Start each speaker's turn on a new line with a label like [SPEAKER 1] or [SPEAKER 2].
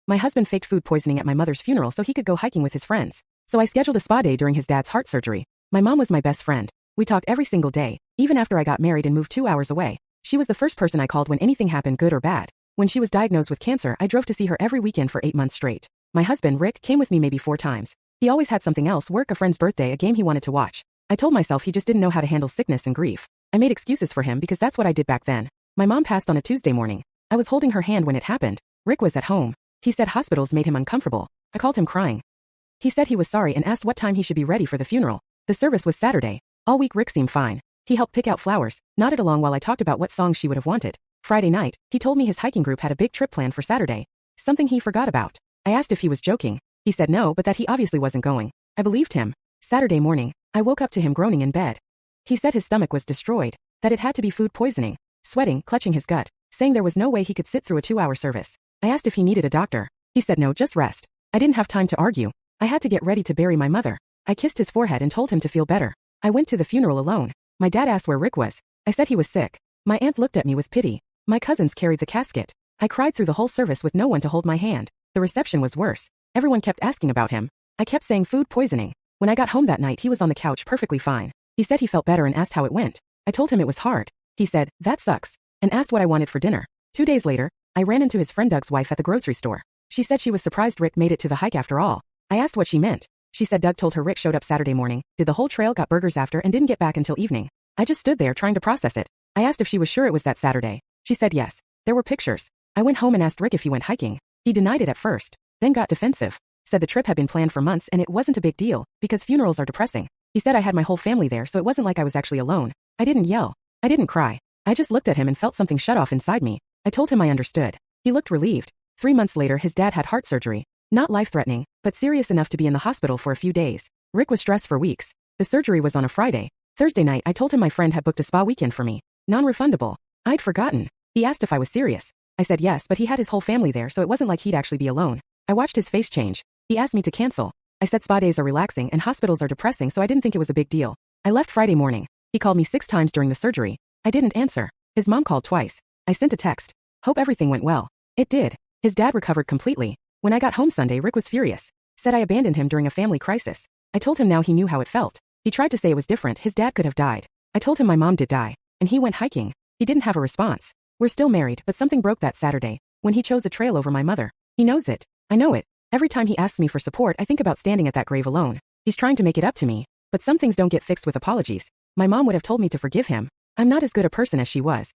[SPEAKER 1] My husband faked food poisoning at my mother's funeral so he could go hiking with his friends. So I scheduled a spa day during his dad's heart surgery. My mom was my best friend. We talked every single day, even after I got married and moved 2 hours away. She was the first person I called when anything happened, good or bad. When she was diagnosed with cancer, I drove to see her every weekend for 8 months straight. My husband, Rick, came with me maybe 4 times. He always had something else, work, a friend's birthday, a game he wanted to watch. I told myself he just didn't know how to handle sickness and grief. I made excuses for him because that's what I did back then. My mom passed on a Tuesday morning. I was holding her hand when it happened. Rick was at home. He said hospitals made him uncomfortable. I called him crying. He said he was sorry and asked what time he should be ready for the funeral. The service was Saturday. All week Rick seemed fine. He helped pick out flowers, nodded along while I talked about what songs she would have wanted. Friday night, he told me his hiking group had a big trip planned for Saturday. Something he forgot about. I asked if he was joking. He said no, but that he obviously wasn't going. I believed him. Saturday morning, I woke up to him groaning in bed. He said his stomach was destroyed, that it had to be food poisoning, sweating, clutching his gut, saying there was no way he could sit through a 2-hour service. I asked if he needed a doctor. He said no, just rest. I didn't have time to argue. I had to get ready to bury my mother. I kissed his forehead and told him to feel better. I went to the funeral alone. My dad asked where Rick was. I said he was sick. My aunt looked at me with pity. My cousins carried the casket. I cried through the whole service with no one to hold my hand. The reception was worse. Everyone kept asking about him. I kept saying food poisoning. When I got home that night, he was on the couch perfectly fine. He said he felt better and asked how it went. I told him it was hard. He said, that sucks, and asked what I wanted for dinner. 2 days later, I ran into his friend Doug's wife at the grocery store. She said she was surprised Rick made it to the hike after all. I asked what she meant. She said Doug told her Rick showed up Saturday morning, did the whole trail, got burgers after, and didn't get back until evening. I just stood there trying to process it. I asked if she was sure it was that Saturday. She said yes. There were pictures. I went home and asked Rick if he went hiking. He denied it at first, then got defensive. Said the trip had been planned for months and it wasn't a big deal, because funerals are depressing. He said I had my whole family there, so it wasn't like I was actually alone. I didn't yell. I didn't cry. I just looked at him and felt something shut off inside me. I told him I understood. He looked relieved. 3 months later, his dad had heart surgery. Not life-threatening, but serious enough to be in the hospital for a few days. Rick was stressed for weeks. The surgery was on a Friday. Thursday night, I told him my friend had booked a spa weekend for me. Non-refundable. I'd forgotten. He asked if I was serious. I said yes, but he had his whole family there, so it wasn't like he'd actually be alone. I watched his face change. He asked me to cancel. I said spa days are relaxing and hospitals are depressing, so I didn't think it was a big deal. I left Friday morning. He called me 6 times during the surgery. I didn't answer. His mom called twice. I sent a text. Hope everything went well. It did. His dad recovered completely. When I got home Sunday, Rick was furious. Said I abandoned him during a family crisis. I told him now he knew how it felt. He tried to say it was different, his dad could have died. I told him my mom did die, and he went hiking. He didn't have a response. We're still married, but something broke that Saturday, when he chose a trail over my mother. He knows it. I know it. Every time he asks me for support, I think about standing at that grave alone. He's trying to make it up to me, but some things don't get fixed with apologies. My mom would have told me to forgive him. I'm not as good a person as she was.